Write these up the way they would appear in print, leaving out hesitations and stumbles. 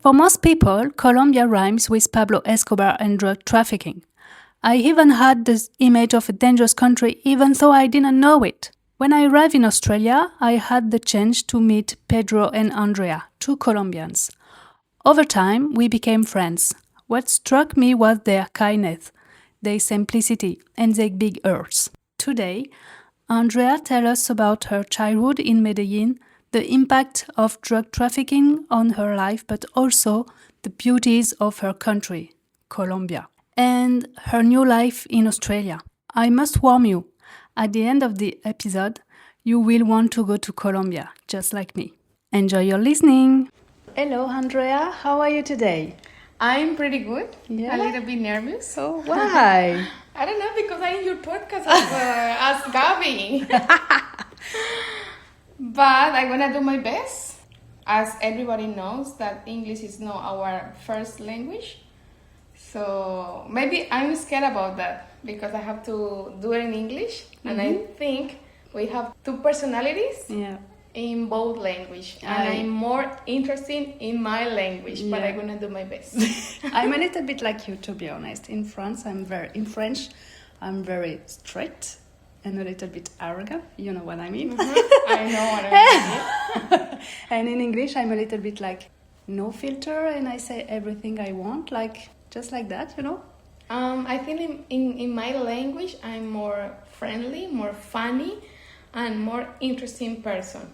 For most people, Colombia rhymes with Pablo Escobar and drug trafficking. I even had this image of a dangerous country even though I didn't know it. When I arrived in Australia, I had the chance to meet Pedro and Andrea, two Colombians. Over time, we became friends. What struck me was their kindness, their simplicity, and their big hearts. Today, Andrea tells us about her childhood in Medellin, the impact of drug trafficking on her life, but also the beauties of her country, Colombia, and her new life in Australia. I must warn you, at the end of the episode, you will want to go to Colombia, just like me. Enjoy your listening! Hello, Andrea. How are you today? I'm pretty good. Yeah? A little bit nervous. So why? I don't know, because I'm in your podcast as Gabby. But I'm gonna do my best. As everybody knows that English is not our first language. So maybe I'm scared about that because I have to do it in English. And I think we have two personalities. Yeah. In both language, and I'm more interested in my language, but I'm gonna do my best. I'm a little bit like you, to be honest. In French, I'm very strict and a little bit arrogant. You know what I mean? I know what I mean. And in English, I'm a little bit like no filter, and I say everything I want, like just like that, you know. I think in my language, I'm more friendly, more funny, and more interesting person.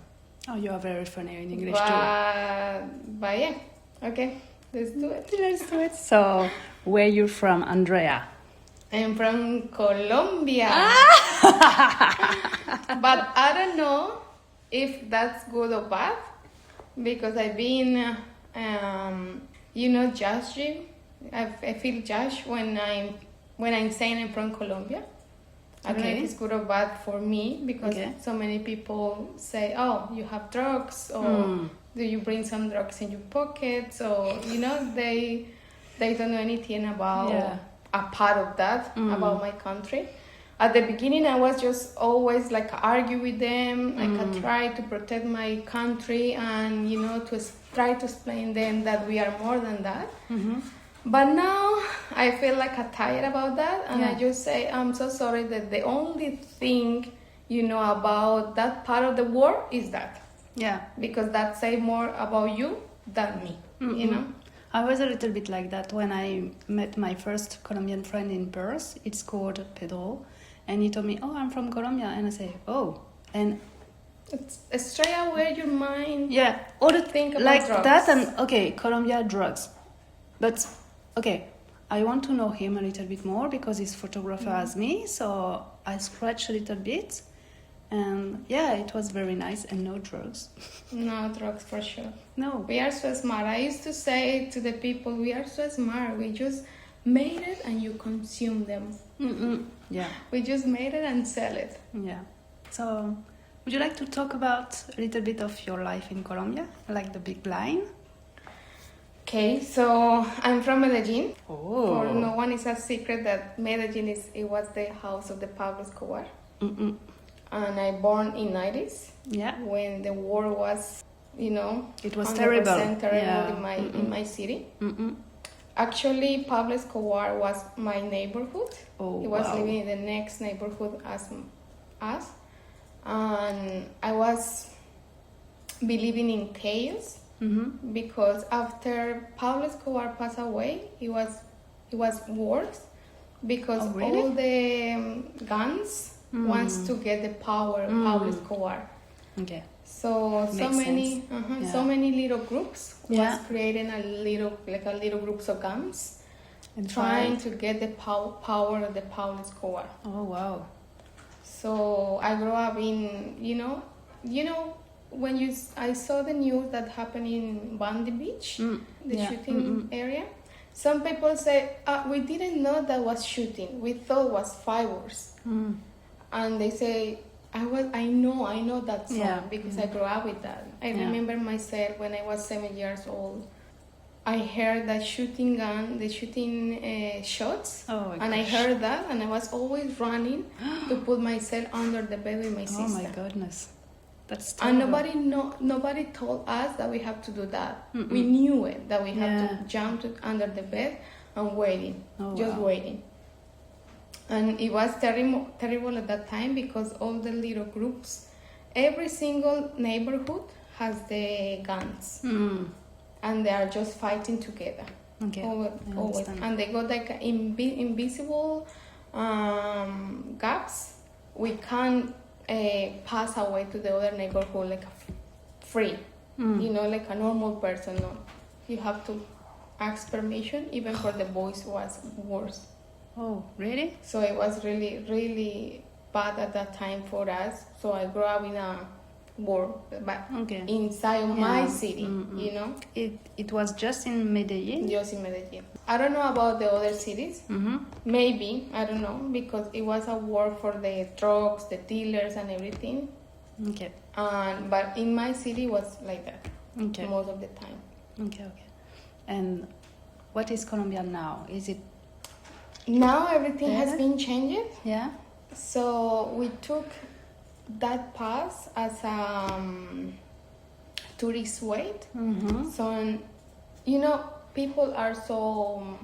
Oh, you are very funny in English But yeah, okay, let's do it. Let's do it. So, where you from, Andrea? I'm from Colombia. But I don't know if that's good or bad, because I've been, judged. I feel judged when I'm saying I'm from Colombia. I don't know if it's good or bad for me, because so many people say, oh, you have drugs, or do you bring some drugs in your pockets, or, they don't know anything about a part of that, about my country. At the beginning, I was just always like argue with them, like I try to protect my country and, try to explain them that we are more than that. But now I feel like I'm tired about that, and I just say, I'm so sorry that the only thing about that part of the world is that. Yeah. Because that say more about you than me, I was a little bit like that when I met my first Colombian friend in Perth. It's called Pedro, and he told me, oh, I'm from Colombia, and I say, oh, and it's straight away your mind. Yeah, all the think about like drugs. That, and Colombia drugs, but. Okay, I want to know him a little bit more because he's photographer as me, so I scratched a little bit, and it was very nice, and no drugs. No drugs for sure. No. We are so smart. I used to say to the people, we are so smart. We just made it and you consume them. Yeah. We just made it and sell it. Yeah. So, would you like to talk about a little bit of your life in Colombia, like the big line? Okay, so I'm from Medellin. Oh. For no one is a secret that Medellin was the house of the Pablo Escobar. And I born in 90s. Yeah. When the war was, it was 100% terrible. In my city. Actually, Pablo Escobar was my neighborhood. Oh, he was living in the next neighborhood as us. And I was believing in chaos. Because after Pablo Escobar passed away, it was worse, because all the guns wants to get the power of Pablo Escobar. Okay. So many little groups was creating a little groups of guns, and trying to get the power of the Pablo Escobar. Oh wow! So I grew up in when I saw the news that happened in Bondi Beach, the shooting area. Some people say, we didn't know that was shooting. We thought it was fireworks. And they say, I know that song because I grew up with that. I remember myself when I was 7 years old. I heard that the shooting shots, and I heard that, and I was always running to put myself under the bed with my sister. Oh my goodness. That's and terrible. nobody told us that we have to do that. Mm-mm. We knew it, that we have Yeah. to jump under the bed and waiting, just wow. waiting. And it was terrible at that time because all the little groups, every single neighborhood has the guns, and they are just fighting together. Okay. Always. And they got like invisible gaps. We can't pass away to the other neighborhood like free, like a normal person. No, you have to ask permission. Even for the boys, was worse. Oh, really? So it was really, really bad at that time for us. So I grew up in a war, but inside of my city, It was just in Medellin? Just in Medellin. I don't know about the other cities. Maybe, I don't know, because it was a war for the drugs, the dealers, and everything. Okay. But in my city, it was like that most of the time. Okay. And what is Colombia now? Is it... Now everything has been changed. Yeah. So we took that pass as a tourist way. So, people are so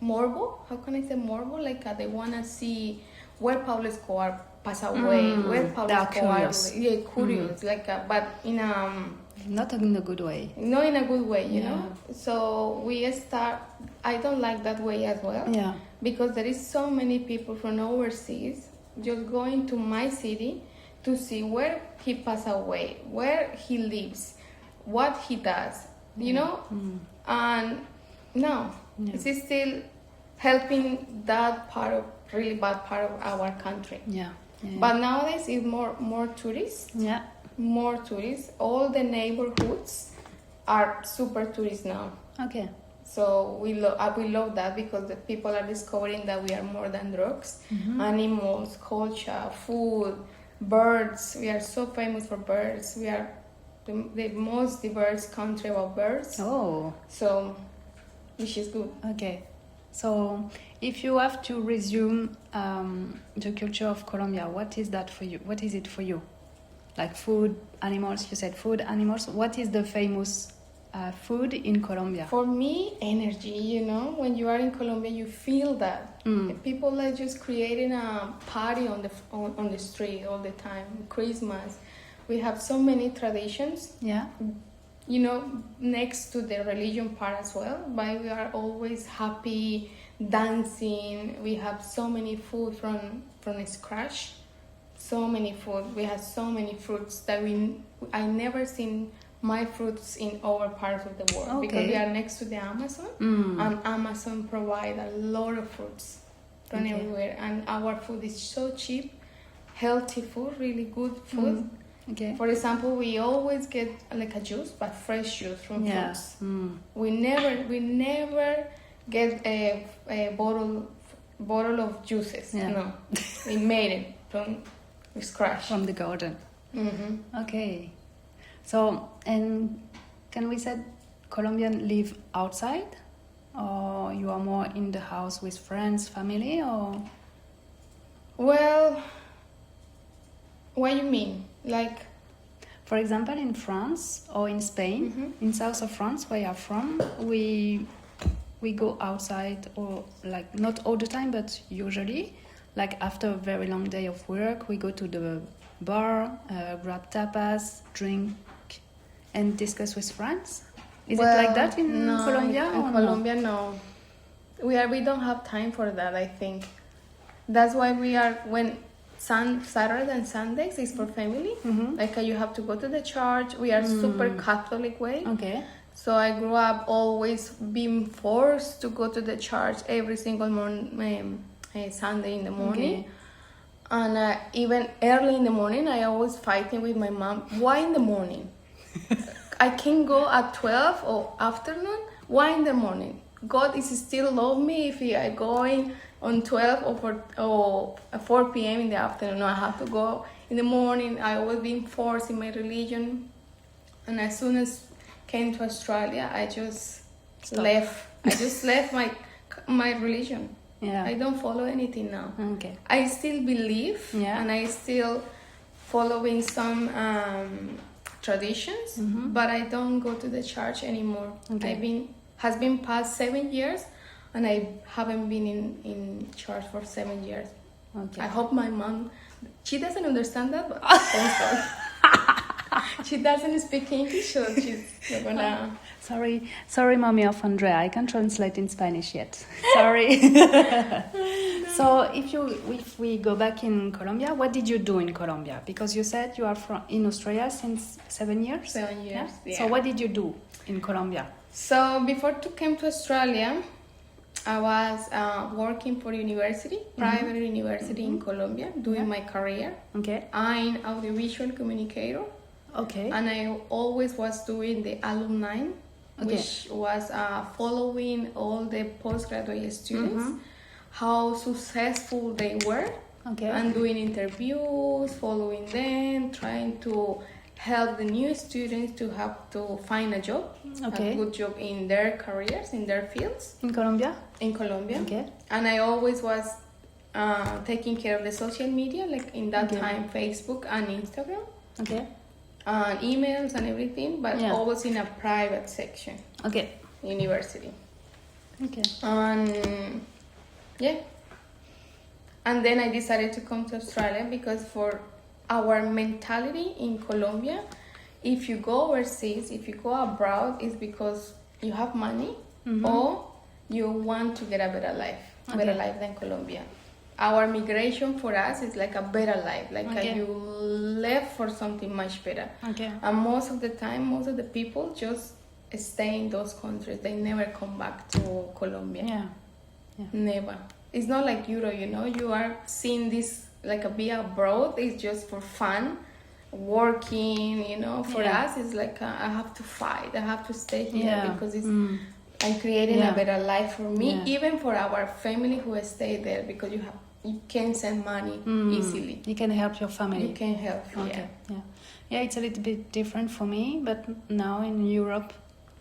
morbo. How can I say morbo? Like they want to see where Pablo Escobar passed away, where Pablo Escobar... Curious. Yeah, curious. But in a... Not in a good way. Not in a good way, you know. So we start... I don't like that way as well. Yeah. Because there is so many people from overseas just going to my city to see where he passed away, where he lives, what he does, and no, it's still helping that really bad part of our country. Yeah. But nowadays it's more tourists. Yeah. More tourists. All the neighborhoods are super tourists now. Okay. So we love that because the people are discovering that we are more than drugs. Animals, culture, food, birds. We are so famous for birds. We are the most diverse country about birds. Oh. So, which is good. Okay. So, if you have to resume the culture of Colombia, what is that for you? What is it for you? Like food, animals. You said food, animals. What is the famous food in Colombia? For me, energy. When you are in Colombia, you feel that people are just creating a party on the street all the time. Christmas, we have so many traditions. Yeah. Next to the religion part as well. But we are always happy, dancing. We have so many food from scratch. So many food. We have so many fruits that I never seen my fruits in other parts of the world because we are next to the Amazon, and Amazon provide a lot of fruits from everywhere, and our food is so cheap, healthy food, really good food. Okay. For example, we always get like a juice, but fresh juice from fruits. We never get a bottle of juices. No, we made it from scratch from the garden. Okay. So, and can we say Colombians live outside, or you are more in the house with friends, family, or? Well, what do you mean? Like, for example, in France or in Spain, in south of France, where you are from, we go outside, or like not all the time, but usually, like after a very long day of work, we go to the bar, grab tapas, drink, and discuss with friends. Is it like that in Colombia? In Colombia, no. We don't have time for that. I think that's why when Saturdays and Sundays is for family. Like you have to go to the church. We are super Catholic way. Okay. So I grew up always being forced to go to the church every single morning, Sunday in the morning. And even early in the morning, I always fighting with my mom. Why in the morning? I can go at 12 or afternoon. Why in the morning? God is still love me if I going on 12 or 4 p.m. in the afternoon. No, I have to go in the morning. I always been forced in my religion. And as soon as came to Australia, I just left. I just left my religion. Yeah. I don't follow anything now. Okay. I still believe, and I still following some traditions, but I don't go to the church anymore. Okay. Has been past 7 years, and I haven't been in church for 7 years. Okay. I hope my mom, she doesn't understand that, but she doesn't speak English, so she's not gonna. Sorry, mommy of Andrea. I can't translate in Spanish yet. Sorry. So if we go back in Colombia, what did you do in Colombia? Because you said you are in Australia since 7 years. 7 years. Yeah. So what did you do in Colombia? So before to came to Australia, I was working for university, private university in Colombia, doing my career. Okay. I'm audiovisual communicator. Okay. And I always was doing the alumni, which was following all the postgraduate students, how successful they were, and doing interviews, following them, trying to help the new students to have to find a job, a good job in their careers, in their fields. In Colombia? In Colombia. Okay. And I always was taking care of the social media, like in that time, Facebook and Instagram. Okay. And emails and everything, but always in a private section. Okay. University. Okay. And and then I decided to come to Australia because for our mentality in Colombia, if you go overseas, if you go abroad, it's because you have money or you want to get a better life than Colombia. Our migration for us is like a better life, like you left for something much better. Okay. And most of the time, most of the people just stay in those countries. They never come back to Colombia. Yeah. Never. It's not like Europe, you are seeing this like a be abroad. It's just for fun, working, For us, it's like I have to fight. I have to stay here because it's. I'm creating a better life for me, even for our family who stay there, because you can send money easily. You can help your family. You can help. Yeah, it's a little bit different for me, but now in Europe,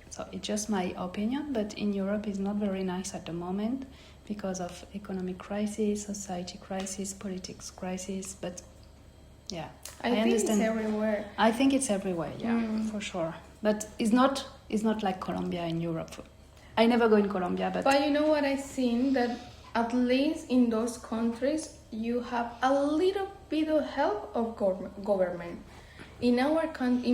so it's just my opinion, but in Europe it's not very nice at the moment because of economic crisis, society crisis, politics crisis, but I think understand. it's everywhere. I think it's everywhere, for sure. But it's not like Colombia in Europe. I never go in Colombia, but you know what I've seen, that at least in those countries you have a little bit of help of government. In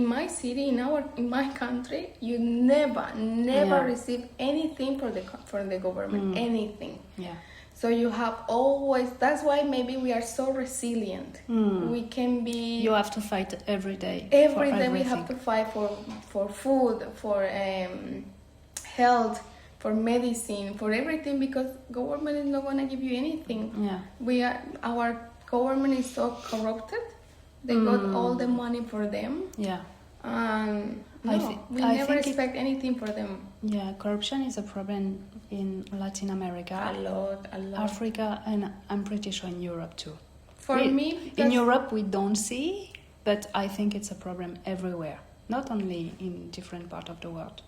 my city, in my country, you never receive anything from the government, anything. Yeah. So you have always. That's why maybe we are so resilient. We can be. You have to fight every day. Every day we have to fight for food, for health, for medicine, for everything, because government is not gonna give you anything. Yeah. Our government is so corrupted. They got all the money for them. Yeah. We never expect anything for them. Yeah, corruption is a problem in Latin America. A lot. Africa, and I'm pretty sure in Europe too. In Europe we don't see, but I think it's a problem everywhere, not only in different parts of the world.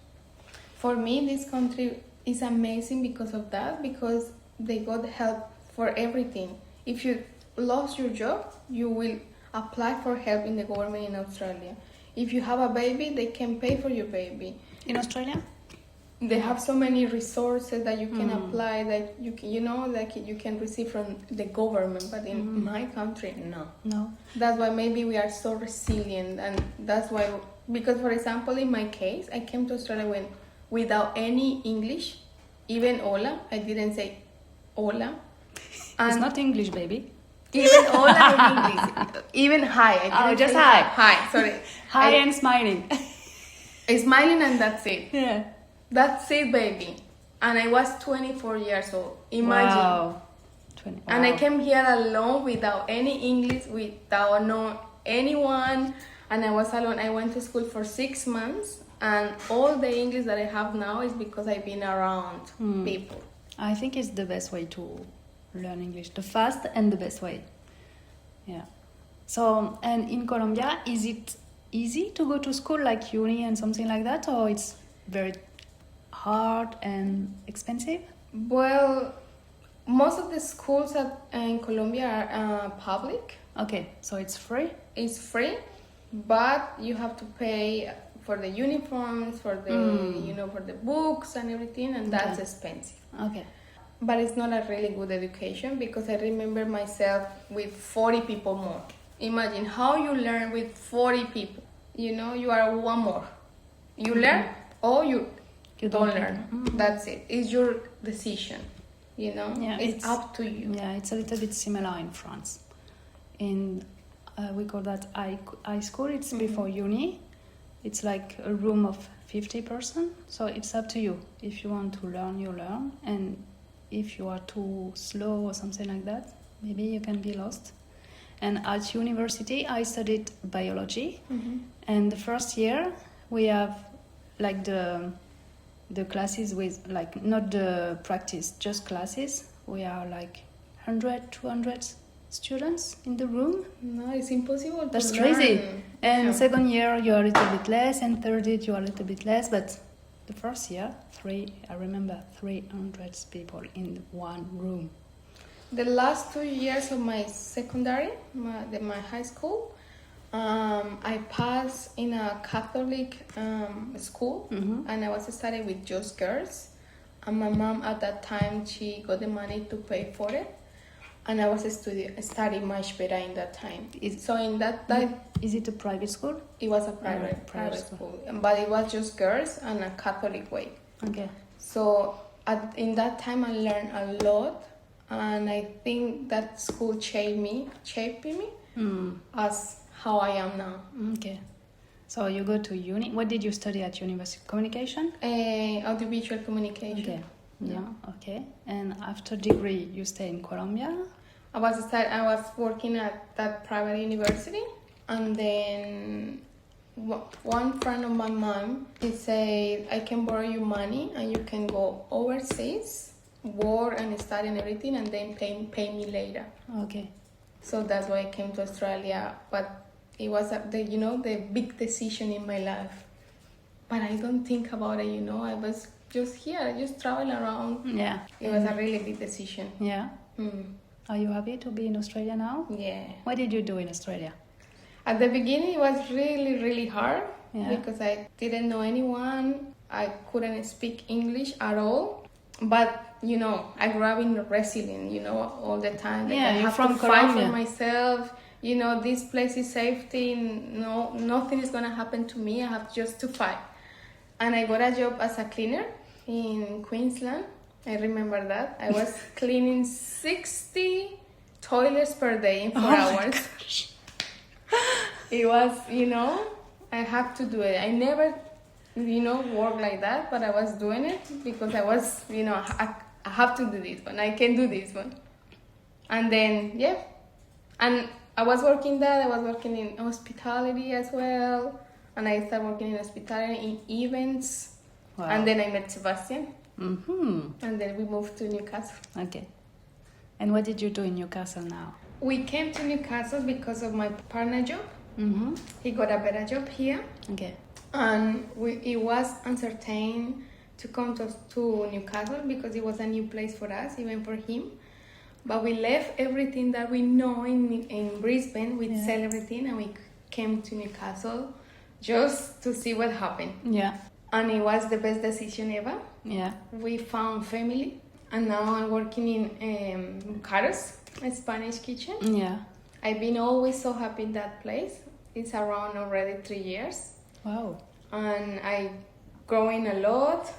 For me, this country is amazing because of that, because they got help for everything. If you lost your job, you will apply for help in the government in Australia. If you have a baby, they can pay for your baby. In Australia? They have so many resources that you can apply, that you can receive from the government. But in my country, no. That's why maybe we are so resilient, and that's why. Because, for example, in my case, I came to Australia without any English, even hola. I didn't say hola. It's not English, baby. Even hola in English. Even hi. I didn't just say hi. Hi, sorry. Hi and smiling. Smiling, and that's it. Yeah. That's it, baby. And I was 24 years old. Imagine. Wow. And I came here alone, without any English, without anyone. And I was alone. I went to school for 6 months. And all the English that I have now is because I've been around people. I think it's the best way to learn English. The fast and the best way. Yeah. So, and in Colombia, is it easy to go to school like uni and something like that? Or it's very hard and expensive? Well, most of the schools in Colombia are public. Okay, so it's free? It's free, but you have to pay for the uniforms, for the for the books and everything, and that's expensive. Okay. But it's not a really good education because I remember myself with 40 people more. Imagine how you learn with 40 people. You are one more. You learn or you don't learn. That's it. It's your decision. Yeah, it's up to you. Yeah, it's a little bit similar in France. We call that high school. It's before uni. It's like a room of 50 person. So it's up to you. If you want to learn, you learn. And if you are too slow or something like that, maybe you can be lost. And at university, I studied biology. And the first year, we have like the classes with like not the practice, just classes. We are like 100, 200 students in the room. No, it's impossible. That's to crazy. learn. And second year, you are a little bit less, and third year, you are a little bit less. But the first year, I remember 300 people in one room. The last 2 years of my secondary, my high school, I passed in a Catholic school, and I was studying with just girls. And my mom at that time, she got the money to pay for it, and I was studying much better in that time. So in that time, is it a private school? It was a private school, but it was just girls and a Catholic way. Okay. So in that time, I learned a lot. And I think that school shaped me as how I am now. Okay. So you go to uni. What did you study at university? Communication? Audiovisual communication. Okay. Yeah. Okay. And after degree, you stay in Colombia? I was working at that private university, and then one friend of my mom, he said, I can borrow you money and you can go overseas, work and study and everything, and then pay me later. Okay. So that's why I came to Australia. But it was the big decision in my life. But I don't think about it. I was just here, just traveling around. Yeah. It was a really big decision. Yeah. Are you happy to be in Australia now? Yeah. What did you do in Australia? At the beginning, it was really, really hard because I didn't know anyone. I couldn't speak English at all. But I grew up in resilient, all the time. Like I have from to Colombia. fight for myself. This place is safety. No, nothing is gonna happen to me. I have just to fight. And I got a job as a cleaner in Queensland. I remember that. I was cleaning 60 toilets per day in 4 hours. Gosh. It was, I have to do it. I never work like that, but I was doing it because I was, I have to do this one. I can do this one. And then, and I was working that. I was working in hospitality as well. And I started working in hospitality in events. Wow. And then I met Sebastian. And then we moved to Newcastle. Okay. And what did you do in Newcastle now? We came to Newcastle because of my partner job. He got a better job here. Okay. And it was uncertain to come to Newcastle because it was a new place for us, even for him. But we left everything that we know in Brisbane. We sell everything and we came to Newcastle just to see what happened. Yeah. And it was the best decision ever. Yeah. We found family. And now I'm working in Carlos, a Spanish kitchen. Yeah. I've been always so happy in that place. It's around already 3 years. Wow. And I growing a lot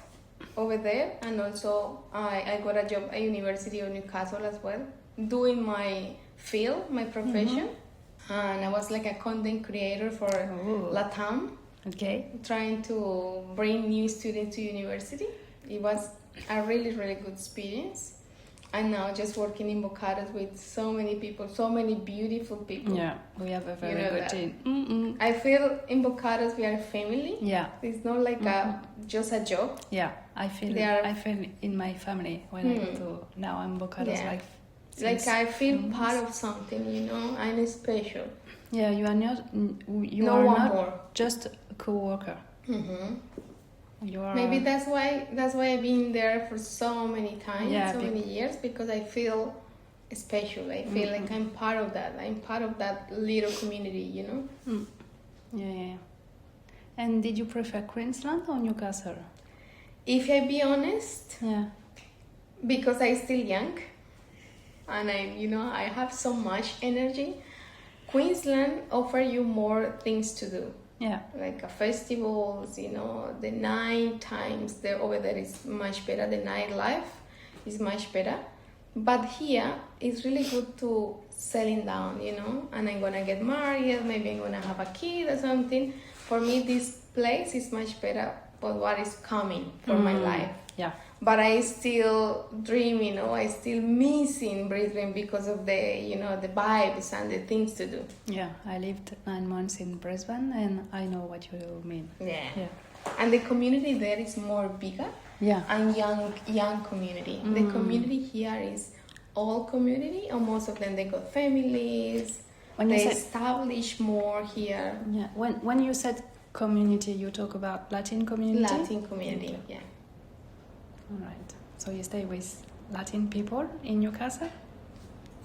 over there, and also I got a job at University of Newcastle as well, doing my field, my profession. And I was like a content creator for LATAM. Okay. Trying to bring new students to university. It was a really, really good experience. And now just working in Bocados with so many people, so many beautiful people. Yeah, we have a very good team. I feel in Bocados we are a family. Yeah. It's not like just a job. Yeah, I feel in my family when I go to, now I'm Bocados like I feel part of something, I'm special. Yeah, you are not more. Just a co-worker. Maybe that's why I've been there for so many times, many years, because I feel special. I feel like I'm part of that. I'm part of that little community, you know? Yeah. And did you prefer Queensland or Newcastle? If I be honest, because I'm still young and I have so much energy, Queensland offer you more things to do. Yeah. Like festivals, the night times over there is much better. The nightlife is much better. But here, it's really good to settling down, and I'm gonna get married, maybe I'm gonna have a kid or something. For me, this place is much better for what is coming for my life. Yeah. But I still dream, I still missing Brisbane because of the, the vibes and the things to do. Yeah, I lived 9 months in Brisbane and I know what you mean. Yeah. And the community there is more bigger. Yeah. And young community. The community here is all community, and most of them, they got families. They establish more here. Yeah. When you said community, you talk about Latin community? Latin community, yeah. All right. So you stay with Latin people in Newcastle?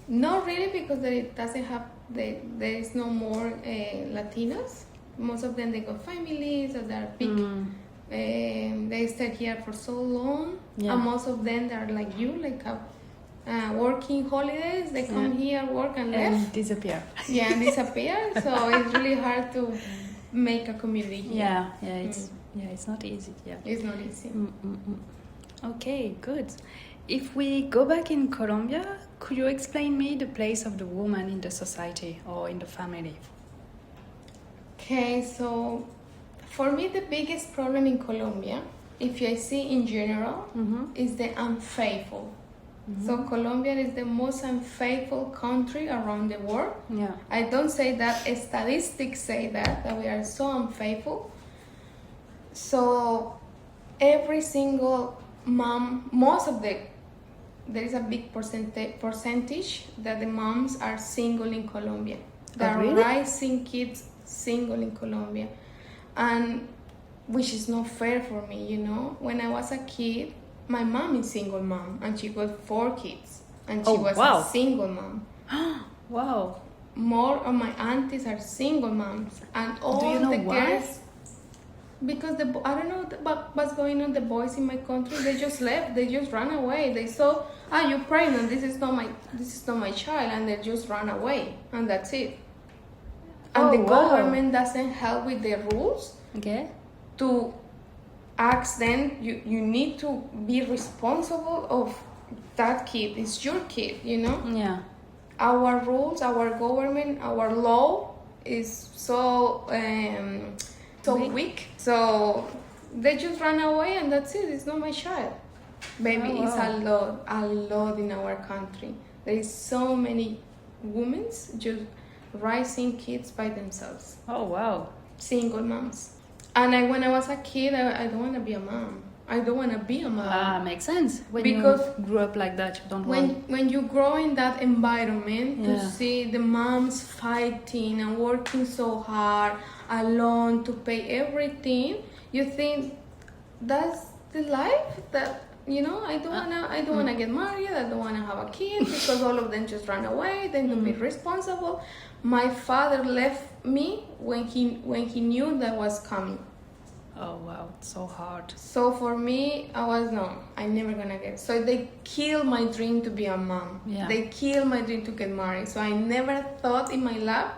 Not really, because it doesn't have, there is no more Latinos. Most of them, they got families, or they're big. They stay here for so long, and most of them are like you, like working holidays. They come here, work, and left. Disappear. Yeah, and disappear. So it's really hard to make a community here. It's not easy. Yeah, it's not easy. Okay, good. If we go back in Colombia, could you explain me the place of the woman in the society or in the family? Okay, so for me, the biggest problem in Colombia, if I see in general, is the unfaithful. So Colombia is the most unfaithful country around the world. Yeah. I don't say that, statistics say that we are so unfaithful. So every single mom, there is a big percentage that the moms are single in Colombia. There are rising kids single in Colombia. And which is not fair for me, When I was a kid, my mom is single mom, and she got 4 kids, and she was a single mom. Wow. More of my aunties are single moms, and all Do you know the why? girls. Because I don't know what's going on. The boys in my country, they just left. They just ran away. They saw, you're pregnant. This is not my child, and they just ran away, and that's it. And the government doesn't help with the rules. Okay. To ask them, you need to be responsible of that kid. It's your kid, Yeah. Our rules, our government, our law is so weak. So they just run away, and that's it. It's not my child. Baby, it's a lot in our country. There is so many women just raising kids by themselves. Oh, wow. Single moms. And when I was a kid, I don't want to be a mom. I don't want to be a mom. Makes sense. Because you grew up like that, you don't when you grow in that environment, to see the moms fighting and working so hard, alone, to pay everything, you think that's the life that, I don't wanna get married, I don't wanna have a kid, because all of them just run away, then to be responsible. My father left me when he knew that was coming. Oh wow, it's so hard. So for me, I'm never gonna get. So they killed my dream to be a mom. Yeah. They killed my dream to get married. So I never thought in my life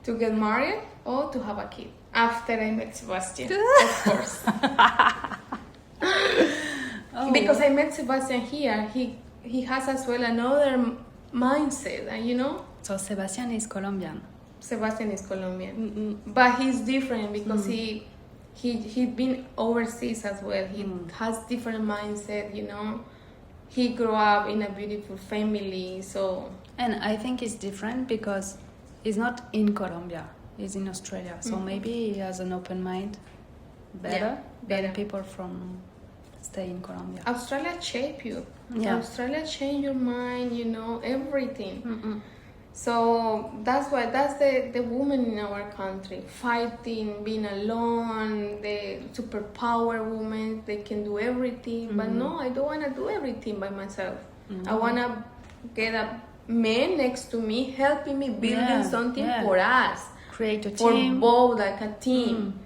to get married or to have a kid. After I met Sebastian, of course. Because I met Sebastian here, he has as well another mindset, So Sebastian is Colombian. Sebastian is Colombian, but he's different because he'd been overseas as well. He has different mindset, He grew up in a beautiful family, so. And I think it's different because he's not in Colombia, he's in Australia. So maybe he has an open mind better than people from stay in Colombia. Australia shape you. Yeah. Australia change your mind, everything. So that's the woman in our country fighting, being alone, the superpower woman. They can do everything, but no, I don't want to do everything by myself. I want to get a man next to me, helping me building something for us, create a for team, both, like a team.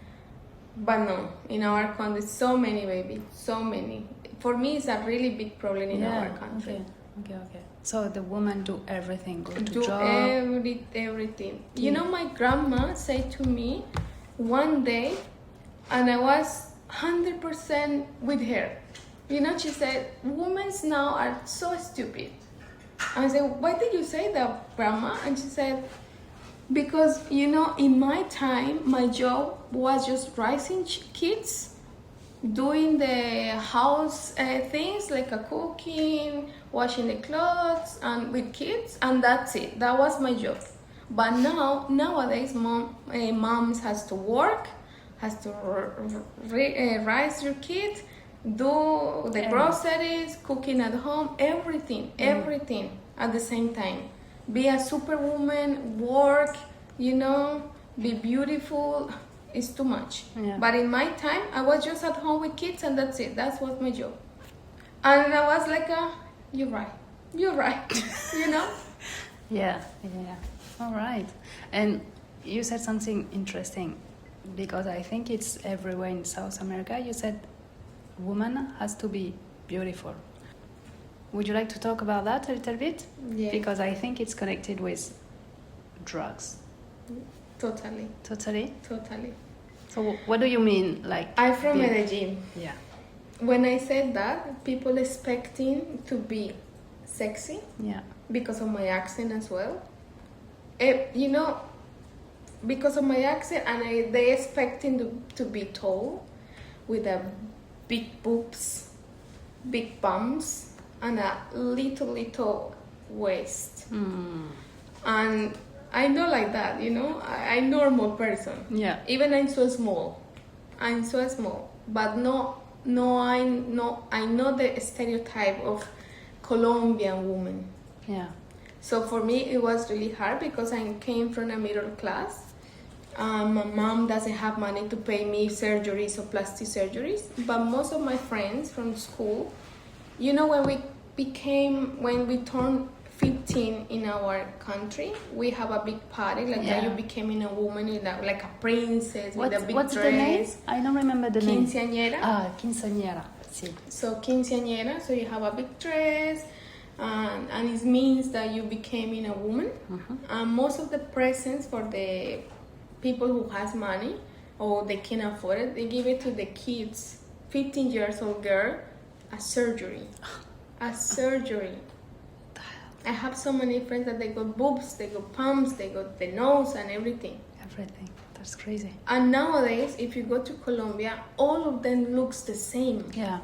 But no, in our country, so many, baby, so many. For me, it's a really big problem in our country. Okay. So the woman do everything, go to Do job. everything. You know, my grandma said to me one day, and I was 100% with her. You know, she said, women now are so stupid. And I said, why did you say that, grandma? And she said, because, you know, in my time, my job was just raising kids, doing the house things like cooking, washing the clothes, and with kids, and that's it. That was my job. But nowadays, moms has to work, has to raise your kids, do the groceries, cooking at home, everything at the same time. Be a superwoman, work, you know, be beautiful. It's too much. But in my time, I was just at home with kids, and that's it. That was my job. And I was like, you're right, you know? Yeah. All right. And you said something interesting, because I think it's everywhere in South America. You said woman has to be beautiful. Would you like to talk about that a little bit? Yeah. Because I think it's connected with drugs. Totally. So what do you mean, like? I'm from Medellin. Yeah. When I said that, people expecting to be sexy. Yeah. Because of my accent as well. You know, because of my accent, and they expecting to be tall, with a big boobs, big bums, and a little waist. And I know like that, you know, I'm normal person. Yeah. Even I'm so small, but I know the stereotype of Colombian woman. Yeah. So for me, it was really hard because I came from a middle class. My mom doesn't have money to pay me surgeries or plastic surgeries, but most of my friends from school, you know, when we turned 15 in our country, we have a big party, like that you becoming a woman, like a princess with a big what's dress. The name? I don't remember the name. Quinceañera. Quinceañera. Sí. So quinceañera, so you have a big dress, and it means that you becoming a woman. And most of the presents for the people who has money or they can afford it, they give it to the kids. 15 years old girl, a surgery. I have so many friends that they got boobs, they got pumps, they got the nose and everything. That's crazy. And nowadays, if you go to Colombia, all of them looks the same. Yeah.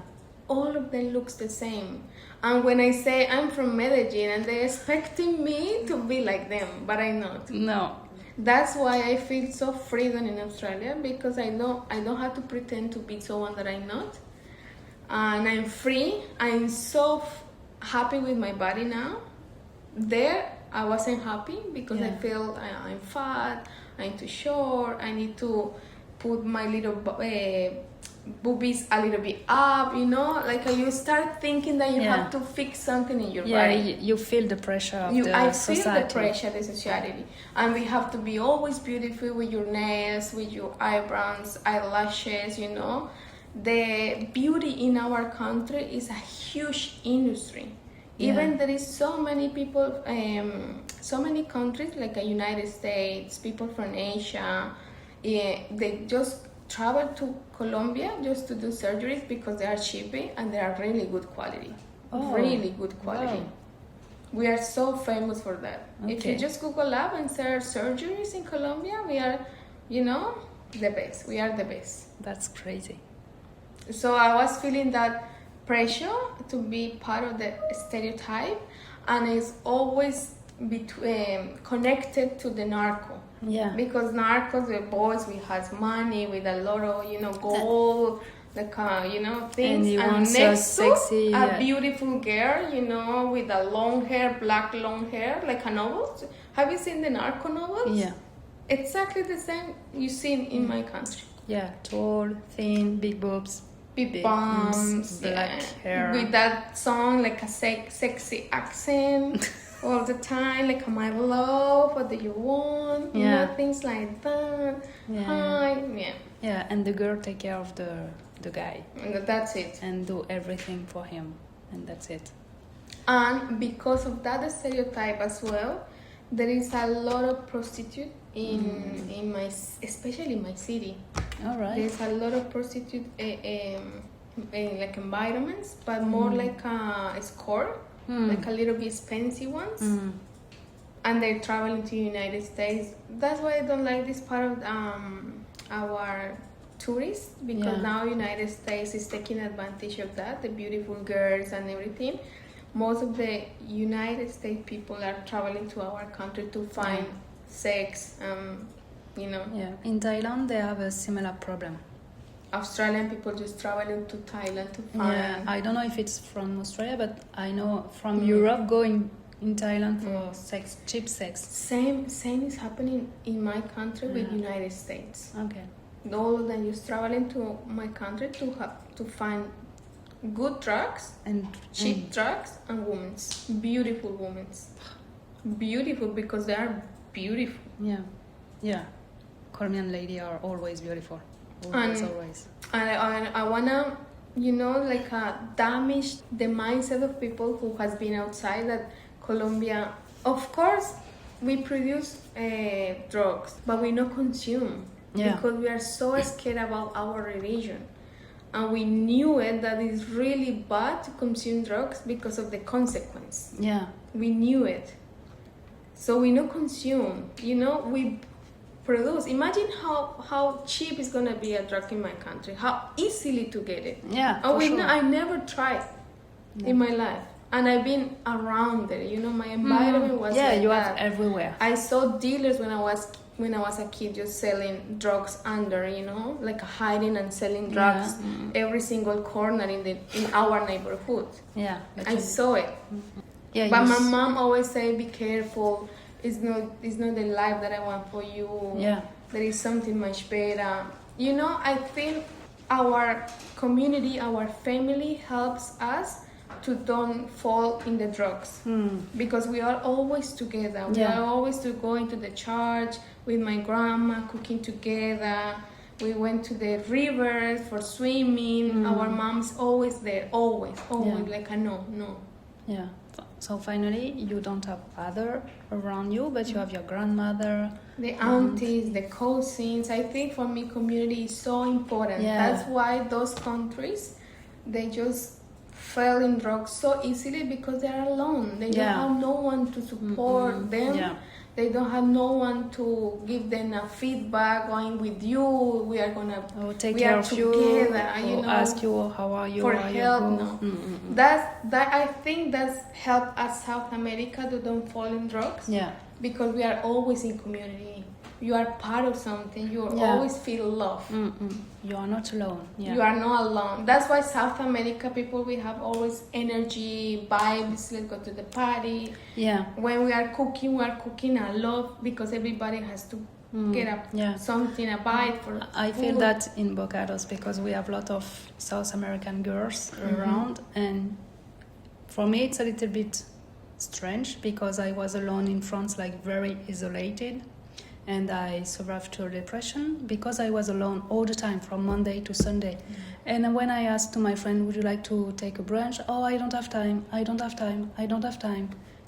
All of them looks the same. And when I say I'm from Medellin, and they're expecting me to be like them, but I'm not. No. That's why I feel so freedom in Australia, because I don't have to pretend to be someone that I'm not. And I'm free. I'm so happy with my body now. There, I wasn't happy because I feel I'm fat, I'm too short, I need to put my little boobies a little bit up, you know? Like you start thinking that you have to fix something in your body. Yeah, you feel the pressure of the society. I feel the pressure of the society. And we have to be always beautiful with your nails, with your eyebrows, eyelashes, you know? The beauty in our country is a huge industry. Even there is so many people, so many countries like the United States, people from Asia, they just travel to Colombia just to do surgeries because they are cheap and they are really good quality. Really good quality. Wow. We are so famous for that. Okay. If you just Google up and search surgeries in Colombia, we are, you know, the best. We are the best. That's crazy. So I was feeling that pressure to be part of the stereotype, and it's always connected to the narco. Yeah. Because narcos, the boys, we has money with a lot of, you know, gold, like you know, things, And and next sexy, to a beautiful girl, you know, with a long hair, black long hair, like a novel. Have you seen the narco novels? Yeah. Exactly the same you see in my country. Yeah, tall, thin, big boobs, big bumps, black hair. With that song, like a sexy accent all the time, like my love, what do you want? You know, things like that. Yeah. Hi, Yeah, and the girl take care of the guy. And that's it. And do everything for him, and that's it. And because of that stereotype as well, there is a lot of prostitute in my, especially in my city. All right. There's a lot of prostitute like environments, but more like a escort, like a little bit expensive ones. And they're traveling to the United States. That's why I don't like this part of our tourists, because now United States is taking advantage of that, the beautiful girls and everything. Most of the United States people are traveling to our country to find sex, you know. Yeah, in Thailand they have a similar problem. Australian people just traveling to Thailand to find. Yeah, I don't know if it's from Australia, but I know from Europe going in Thailand for sex, cheap sex. Same is happening in my country with United States. Okay. All of them just traveling to my country to find good drugs and cheap drugs and beautiful women, beautiful because they are beautiful. Yeah. Colombian ladies are always beautiful. Always. And I wanna, you know, like damage the mindset of people who has been outside that Colombia. Of course, we produce drugs, but we don't consume because we are so scared about our religion. And we knew it that it's really bad to consume drugs because of the consequence. Yeah. We knew it. So we don't consume. You know, we produce. Imagine how cheap it's gonna be a drug in my country. How easily to get it. Yeah. And I never tried in my life. And I've been around there. You know, my environment was like you that. are everywhere. I saw dealers when I was a kid just selling drugs under, you know, like hiding and selling drugs every single corner in our neighborhood. Yeah. I saw it. Yeah. But my mom always say, be careful. It's not the life that I want for you. Yeah. There is something much better. You know, I think our community, our family helps us to don't fall in the drugs because we are always together. We are always to go into the church with my grandma, cooking together. We went to the rivers for swimming. Our mom's always there, always like no. Yeah. So finally, you don't have father around you, but you have your grandmother, the aunties, the cousins. I think for me, community is so important. Yeah. That's why those countries, they just fell in drugs so easily because they are alone. They don't have no one to support them. Yeah. They don't have no one to give them a feedback. Going with you, we are gonna take care of together. You, you know, ask you how are you for are help. You No, that I think that's helped us South America to don't fall in drugs. Yeah, because we are always in community. You are part of something. You always feel love. You are not alone. Yeah. You are not alone. That's why South America people, we have always energy, vibes. Let's go to the party. Yeah. When we are cooking a lot because everybody has to get up something, a bite for I food. feel that in Bocados because we have a lot of South American girls around, and for me it's a little bit strange because I was alone in France, like very isolated. And I survived to depression because I was alone all the time from Monday to Sunday. And when I asked to my friend, would you like to take a brunch? Oh, I don't have time.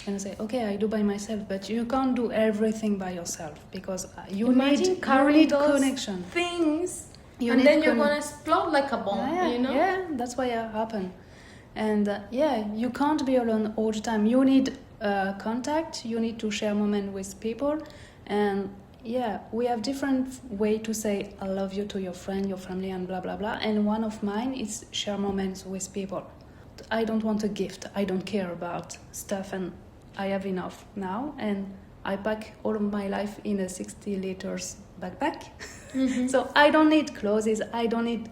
And I say, okay, I do by myself. But you can't do everything by yourself because you need connection. Things. You're going to explode like a bomb, you know? Yeah, that's why it happened. And you can't be alone all the time. You need contact. You need to share moments with people. And we have different way to say I love you to your friend, your family, and blah blah blah. And one of mine is share moments with people. I don't want a gift. I don't care about stuff, and I have enough now. And I pack all of my life in a 60 liters backpack. So I don't need clothes. I don't need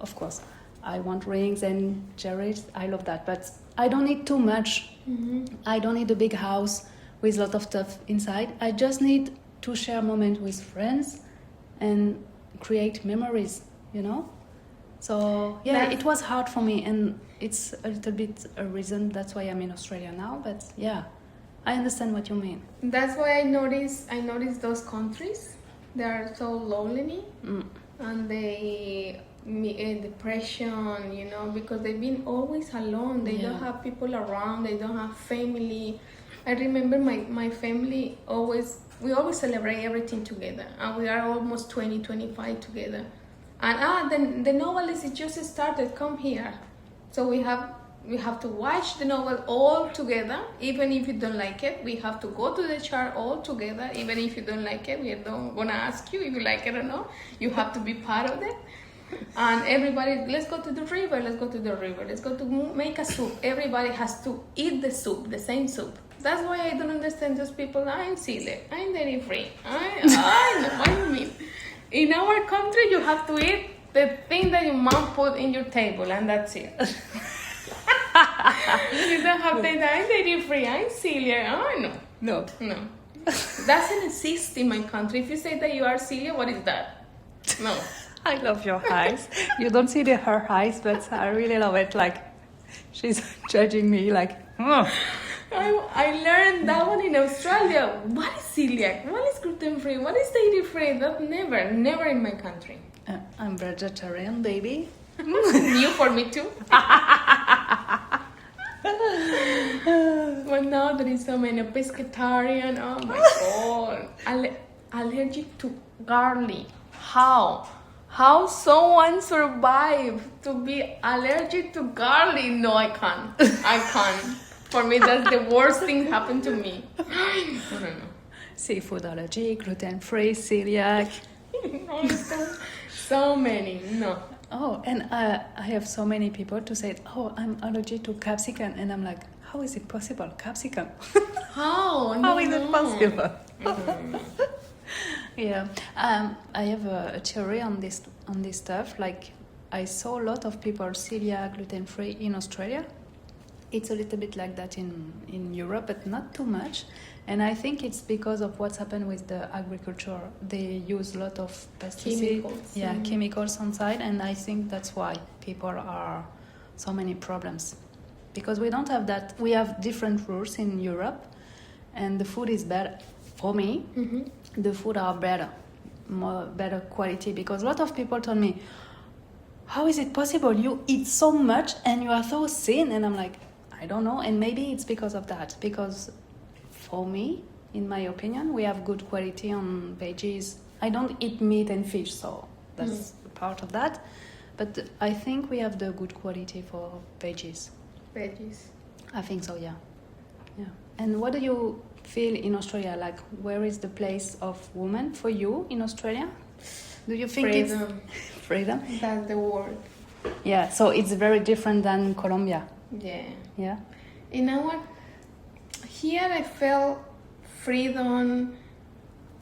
of course, I want rings and jewelry. I love that, but I don't need too much. I don't need a big house with a lot of stuff inside. I just need to share moments with friends and create memories, you know? So, yeah, it was hard for me, and it's a little bit a reason that's why I'm in Australia now, but yeah, I understand what you mean. That's why I notice those countries, they are so lonely, and they depression, you know, because they've been always alone. They don't have people around, they don't have family. I remember my family we always celebrate everything together, and we are almost 25 together. And then the novel is just started, come here. So we have to watch the novel all together, even if you don't like it. We have to go to the chart all together, even if you don't like it. We don't gonna ask you if you like it or not. You have to be part of it. And everybody, let's go to the river, let's go to make a soup. Everybody has to eat the soup, the same soup. That's why I don't understand those people. I'm silly, I'm dairy free. I know what you mean. In our country, you have to eat the thing that your mom put in your table, and that's it. You don't have to say, I'm dairy free, I'm celiac. No. Doesn't exist in my country. If you say that you are celiac, what is that? No. I love your eyes. You don't see her eyes, but I really love it. Like, she's judging me like, I learned that one in Australia. What is celiac? What is gluten free? What is dairy free? That never in my country. I'm vegetarian, baby. New for me too. But now there is so many pescatarian. Oh my god. Allergic to garlic. How someone survive to be allergic to garlic? No, I can't. For me, that's the worst thing happened to me. I don't know. Seafood allergy, gluten-free, celiac. So many, no. Oh, and I have so many people to say, I'm allergic to capsicum. And I'm like, how is it possible? Capsicum? How? How is it possible? Yeah, I have a theory on this stuff. Like, I saw a lot of people celiac, gluten-free in Australia. It's a little bit like that in Europe, but not too much. And I think it's because of what's happened with the agriculture. They use a lot of pesticides, chemicals on site, and I think that's why people are so many problems. Because we don't have that. We have different rules in Europe, and the food is better. For me, the food are better quality, because a lot of people told me, how is it possible? You eat so much and you are so thin. And I'm like, I don't know. And maybe it's because of that. Because for me, in my opinion, we have good quality on veggies. I don't eat meat and fish, so that's part of that. But I think we have the good quality for veggies. I think so, yeah. And what do you feel in Australia? Like, where is the place of women for you in Australia? Do you think it's freedom? That's the word. Yeah, so it's very different than Colombia. Yeah. Here I felt freedom.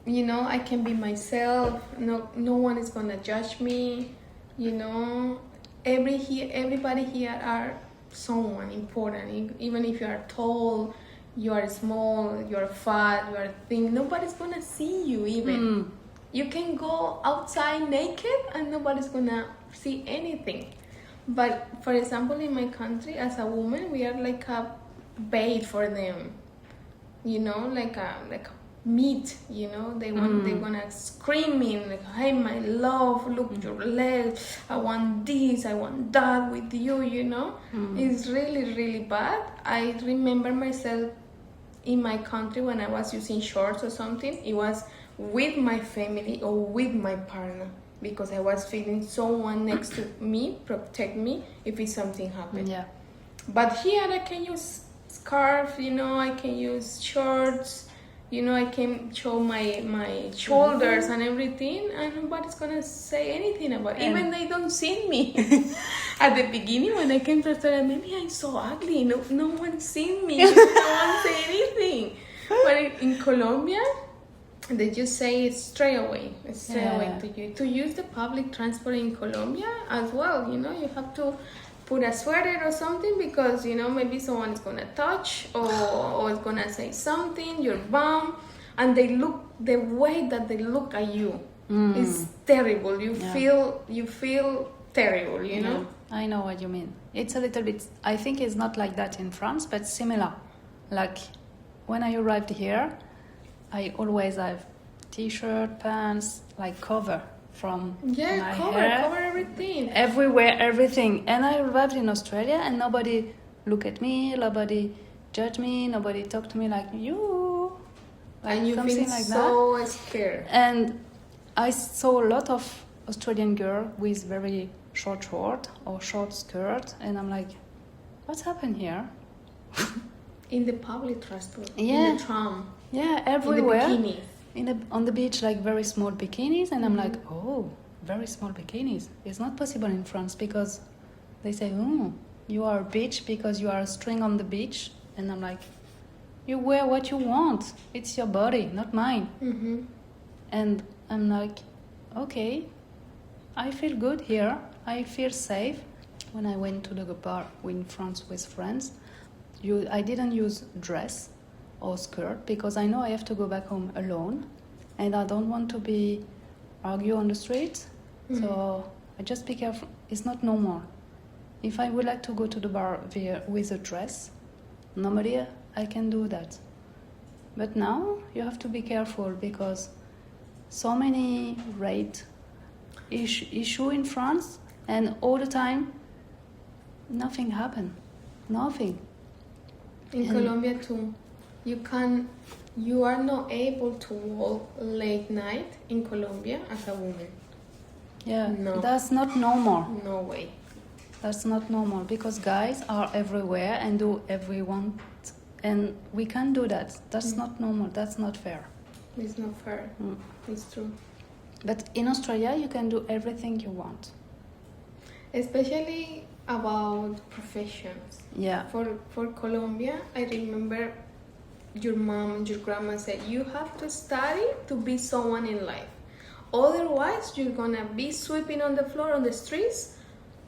You know, I can be myself. No one is gonna judge me. You know, everybody here are someone important. Even if you are tall, you are small, you are fat, you are thin, nobody's gonna see you even. You can go outside naked and nobody's gonna see anything. But for example, in my country, as a woman, we are like a bait for them. You know, like a meat. You know, they wanna scream in like, "Hey, my love, look your legs. I want this. I want that with you." You know, it's really, really bad. I remember myself in my country when I was using shorts or something. It was with my family or with my partner, because I was feeling someone next to me protect me if something happened. Yeah. But here I can use scarf, you know, I can use shorts, you know, I can show my shoulders and everything, and nobody's gonna say anything about it. Even they don't see me. At the beginning when I came to Australia, maybe I'm so ugly, no one seen me, no one say anything. But in Colombia, they just say it straight away Yeah. to you. To use the public transport in Colombia as well, you know, you have to put a sweater or something because, you know, maybe someone is gonna touch or is gonna say something, you're bummed, and they look, the way that they look at you is terrible. You feel terrible, you know? I know what you mean. It's a little bit, I think it's not like that in France, but similar. Like when I arrived here, I always have t-shirt, pants, like cover from my hair. Cover everything. Everywhere, everything. And I arrived in Australia and nobody looked at me, nobody judged me, nobody talked to me like you. Like And you something feel like so that. scared. And I saw a lot of Australian girl with very short or short skirt, and I'm like, what's happened here? In the public transport, Yeah. in the tram, Yeah, everywhere. in the bikinis. On the beach, like very small bikinis, and I'm like, oh, very small bikinis. It's not possible in France because they say, oh, you are a beach because you are a string on the beach, and I'm like, you wear what you want. It's your body, not mine. Mm-hmm. And I'm like, okay, I feel good here. I feel safe. When I went to the bar in France with friends, I didn't use dress or skirt because I know I have to go back home alone, and I don't want to be argue on the street. So I just be careful. It's not normal. If I would like to go to the bar with a dress, normally I can do that. But now you have to be careful because so many rape issue in France, and all the time nothing happened. Nothing. In Colombia too, you are not able to walk late night in Colombia as a woman. Yeah, No. that's not normal. No way. That's not normal because guys are everywhere and do everyone, and we can't do that. That's not normal. That's not fair. It's not fair. It's true. But in Australia, you can do everything you want. Especially about professions. Yeah. For Colombia, I remember your mom and your grandma said you have to study to be someone in life. Otherwise, you're gonna be sweeping on the floor on the streets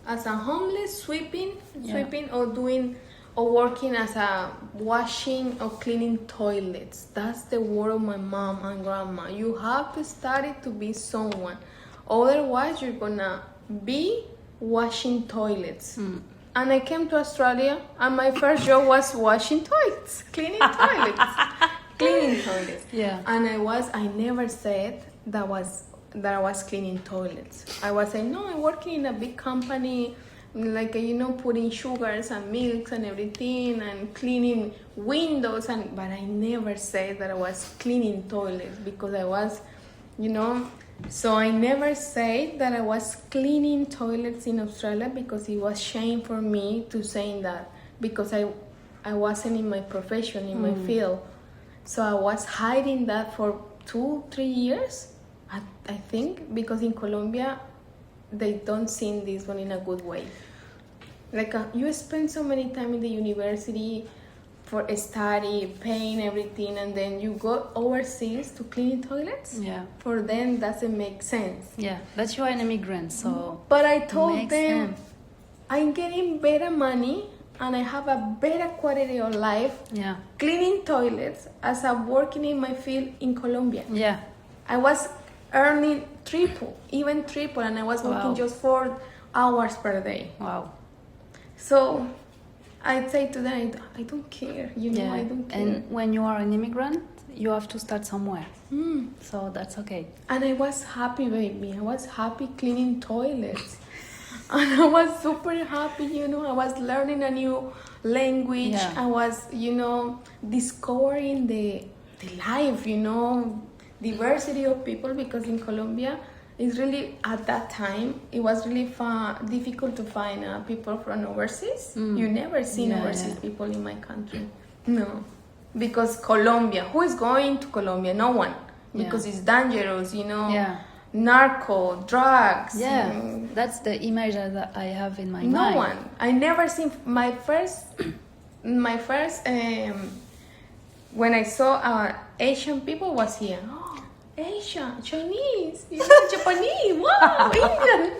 as a homeless, sweeping or working as a washing or cleaning toilets. That's the word of my mom and grandma. You have to study to be someone. Otherwise, you're gonna be washing toilets. And I came to Australia, and my first job was washing toilets, cleaning toilets. Yeah. And I never said that I was cleaning toilets. I was saying, no, I'm working in a big company, like, you know, putting sugars and milks and everything and cleaning windows, but I never said that I was cleaning toilets because I was, you know, so I never said that I was cleaning toilets in Australia because it was shame for me to say that because I wasn't in my profession, in my field. So I was hiding that for 2-3 years, I think, because in Colombia, they don't see this one in a good way. Like you spend so many time in the university for study, paying everything, and then you go overseas to clean toilets. Yeah. For them, doesn't make sense. Yeah, but you are an immigrant, so. But I told makes them, sense. I'm getting better money and I have a better quality of life Yeah. cleaning toilets as I'm working in my field in Colombia. Yeah. I was earning triple, and I was working Wow. just 4 hours per day. Wow. So I'd say to them, I don't care, you know, Yeah. I don't care. And when you are an immigrant, you have to start somewhere. So that's okay. And I was happy, baby. I was happy cleaning toilets. And I was super happy, you know. I was learning a new language. Yeah. I was, you know, discovering the life, you know, diversity of people, because in Colombia, it's really, at that time, it was really difficult to find people from overseas. You never seen overseas people in my country. No. Because Colombia, who is going to Colombia? No one. Because it's dangerous, you know. Yeah. Narco, drugs. Yeah. That's the image that I have in my No mind. one. I never seen my first when I saw Asian people was here. Asian, Chinese, Japanese, wow, Indian.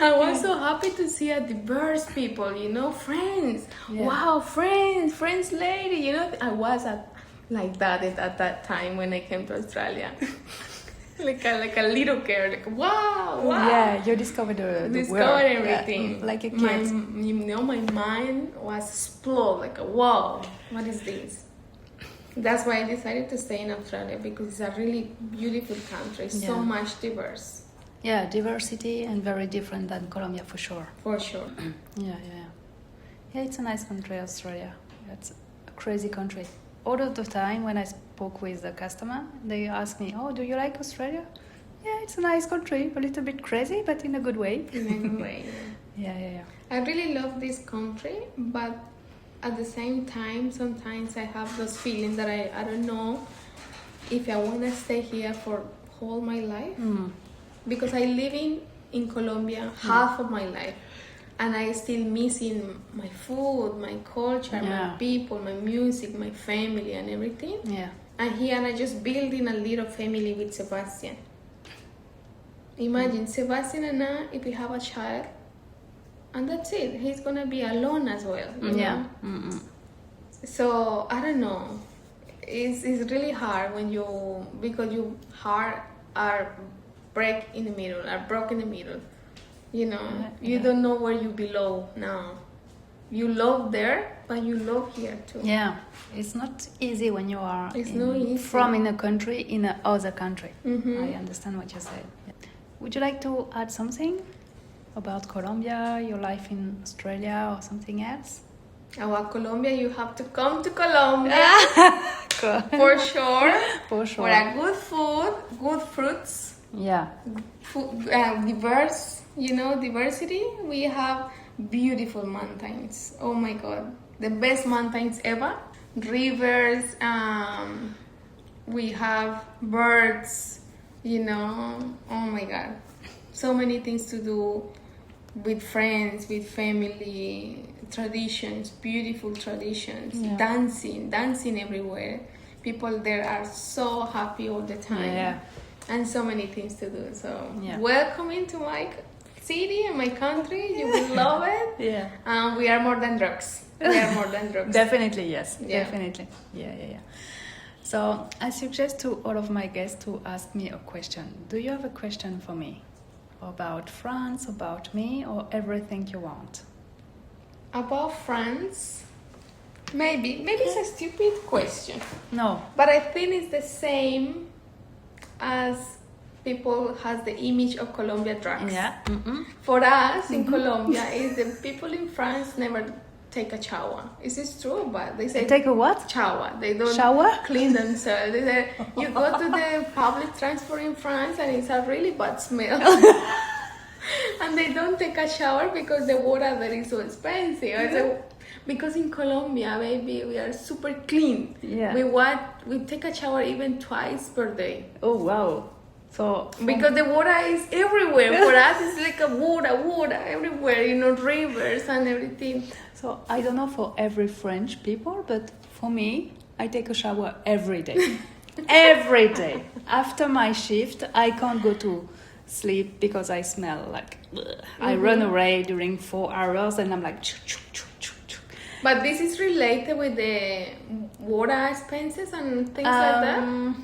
I was so happy to see a diverse people, friends. Yeah. Wow, friends lady, I was like that at that time when I came to Australia. like a little girl, like wow. Yeah, you discovered the world. Everything. Yeah, like a kid. My mind was explode, like wow, what is this? That's why I decided to stay in Australia, because it's a really beautiful country, so much diverse. Yeah, diversity and very different than Colombia for sure. For sure. Yeah. Yeah, it's a nice country, Australia. It's a crazy country. All of the time when I spoke with the customer, they ask me, "Oh, do you like Australia?" Yeah, it's a nice country, a little bit crazy, but in a good way. In a good way. Yeah. I really love this country, but at the same time, sometimes I have those feelings that I don't know if I want to stay here for whole my life. Because I live in Colombia half of my life, and I still missing my food, my culture, my people, my music, my family, and everything. Yeah. And here I just building a little family with Sebastian. Imagine Sebastian and I, if we have a child, and that's it. He's gonna be alone as well. You know? So I don't know. It's really hard because your heart are broken in the middle. You don't know where you belong now. You love there, but you love here too. Yeah, it's not easy when you are from in a country in another country. I understand what you said. Yeah. Would you like to add something about Colombia, your life in Australia, or something else? About Colombia, you have to come to Colombia for sure. For a good food, good fruits. Yeah. Diversity. We have beautiful mountains. Oh my God, the best mountains ever. Rivers. We have birds. Oh my God, so many things to do with friends, with family. Traditions, beautiful traditions. Dancing everywhere. People there are so happy all the time. Yeah. And so many things to do. So welcome into my city and my country. You will love it. Yeah. We are more than drugs. Definitely, yes. Yeah. Definitely. Yeah. So I suggest to all of my guests to ask me a question. Do you have a question for me? About France, about me, or everything you want? About France? Maybe it's a stupid question. No. But I think it's the same as people has the image of Colombia drugs. Yeah. For us in Colombia, is the people in France never take a shower. Is this true? But they say take a what? Shower. They don't clean themselves. They say you go to the public transport in France and it's a really bad smell. And they don't take a shower because the water there is so expensive. Because in Colombia, baby, we are super clean. Yeah. We take a shower even twice per day. Oh wow! So because the water is everywhere. For us, it's like a water everywhere. Rivers and everything. So I don't know for every French people, but for me, I take a shower every day. Every day. After my shift, I can't go to sleep because I smell like. I run away during 4 hours, and I'm like. But this is related with the water expenses and things like that?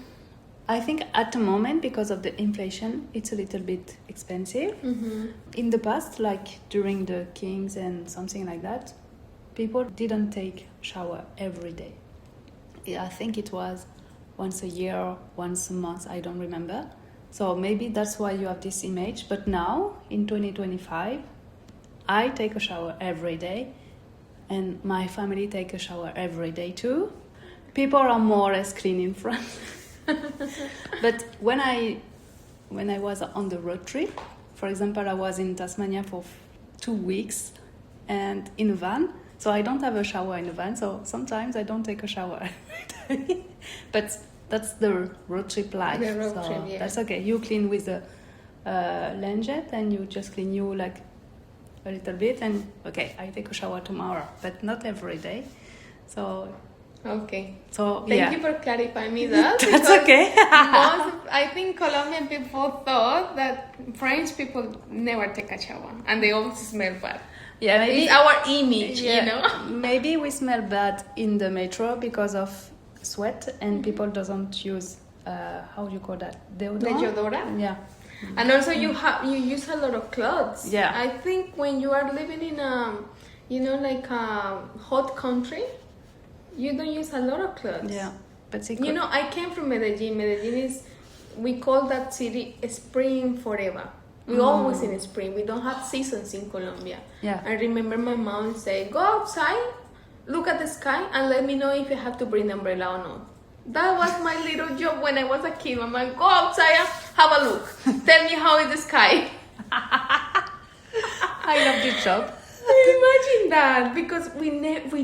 I think at the moment, because of the inflation, it's a little bit expensive. In the past, like during the Kings and something like that, people didn't take shower every day. I think it was once a year, once a month, I don't remember. So maybe that's why you have this image. But now, in 2025, I take a shower every day. And my family take a shower every day too. People are more or less clean in France. But when I was on the road trip, for example, I was in Tasmania for 2 weeks and in a van. So I don't have a shower in a van. So sometimes I don't take a shower every day. But that's the road trip life. The road trip, yeah. That's okay. You clean with the lingette and you just clean like a little bit, and okay, I take a shower tomorrow, but not every day. So Okay. So Thank you for clarifying me that. That's okay. I think Colombian people thought that French people never take a shower and they always smell bad. Yeah, maybe it's our image, you know. Maybe we smell bad in the metro because of sweat, and people doesn't use how do you call that? Deodorant? Deodorant? Yeah. And also you use a lot of clothes. Yeah. I think when you are living in a hot country, you don't use a lot of clothes. Yeah. But I came from Medellin. Medellin we call that city spring forever. We always in spring. We don't have seasons in Colombia. Yeah. I remember my mom say, go outside, look at the sky, and let me know if you have to bring an umbrella or not. That was my little job when I was a kid. Mama, go outside and have a look. Tell me how is the sky. I love this job. Imagine that, because we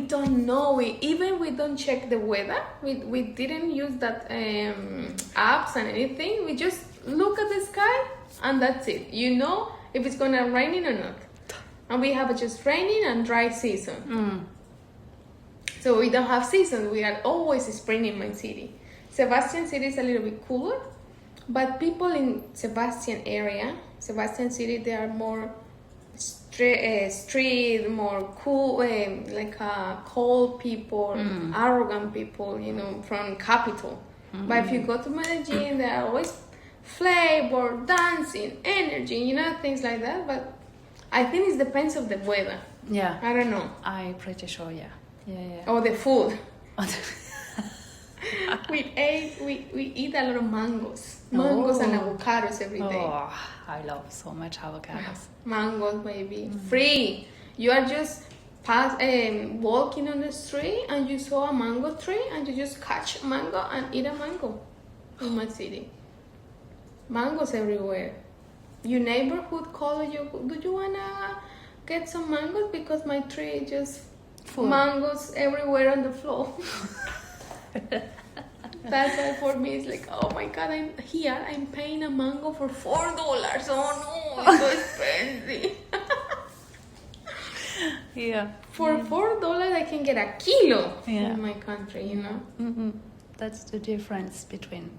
don't know. We don't check the weather. We didn't use that apps and anything. We just look at the sky and that's it. You know if it's gonna rain or not. And we have just raining and dry season. So we don't have seasons. We are always spring in my city. Sebastian City is a little bit cooler, but people in Sebastian City, they are more street, more cool, cold people, arrogant people, from capital. But if you go to Medellin, they are always flavor, dancing, energy, things like that. But I think it depends of the weather. Yeah. I don't know. I'm pretty sure, yeah. Or the food. we eat a lot of mangoes and avocados every day. Oh, I love so much avocados. Mangoes, maybe free. You are just walking on the street and you saw a mango tree and you just catch a mango and eat a mango. In my city, mangoes everywhere. Your neighborhood call you. Do you wanna get some mangoes, because my tree just full. Mangoes everywhere on the floor. That's why for me it's like, oh my god, I'm paying a mango for $4. Oh no, it's so expensive. Yeah. For $4 I can get a kilo in my country, Mm-hmm. That's the difference between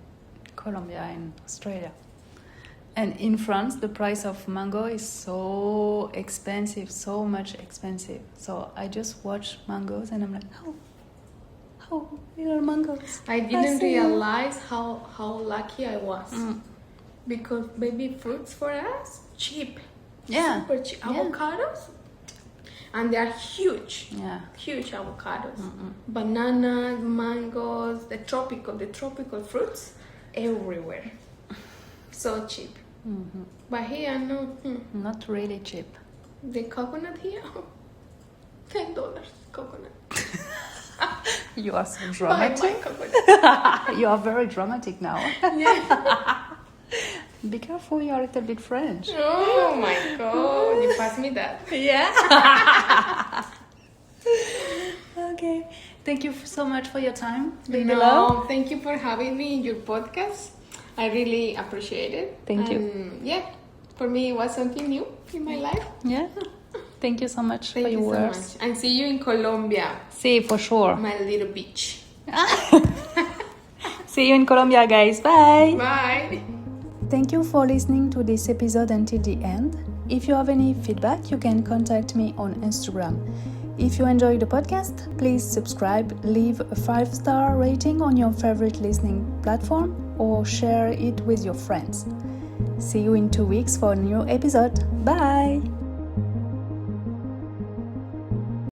Colombia and Australia. And in France, the price of mango is so expensive, so much expensive. So I just watch mangoes and I'm like, how little mangoes. I didn't realize how lucky I was. Because baby fruits for us, cheap. Yeah. Super cheap. Avocados, and they are huge. Yeah. Huge avocados. Bananas, mangoes, the tropical fruits everywhere. So cheap. But here, no. Not really cheap. The coconut here, $10 coconut. You are so dramatic. You are very dramatic now. Yeah. Be careful, you are a little bit French. Oh my god, you pass me that. Yeah. Okay. Thank you so much for your time. Thank you for having me in your podcast. I really appreciate it. Thank you. Yeah, for me it was something new in my life. Yeah. Thank you so much for your words. So much. And see you in Colombia. See, for sure. My little beach. See you in Colombia, guys. Bye. Bye. Thank you for listening to this episode until the end. If you have any feedback, you can contact me on Instagram. If you enjoy the podcast, please subscribe, leave a 5-star rating on your favorite listening platform, or share it with your friends. See you in 2 weeks for a new episode. Bye!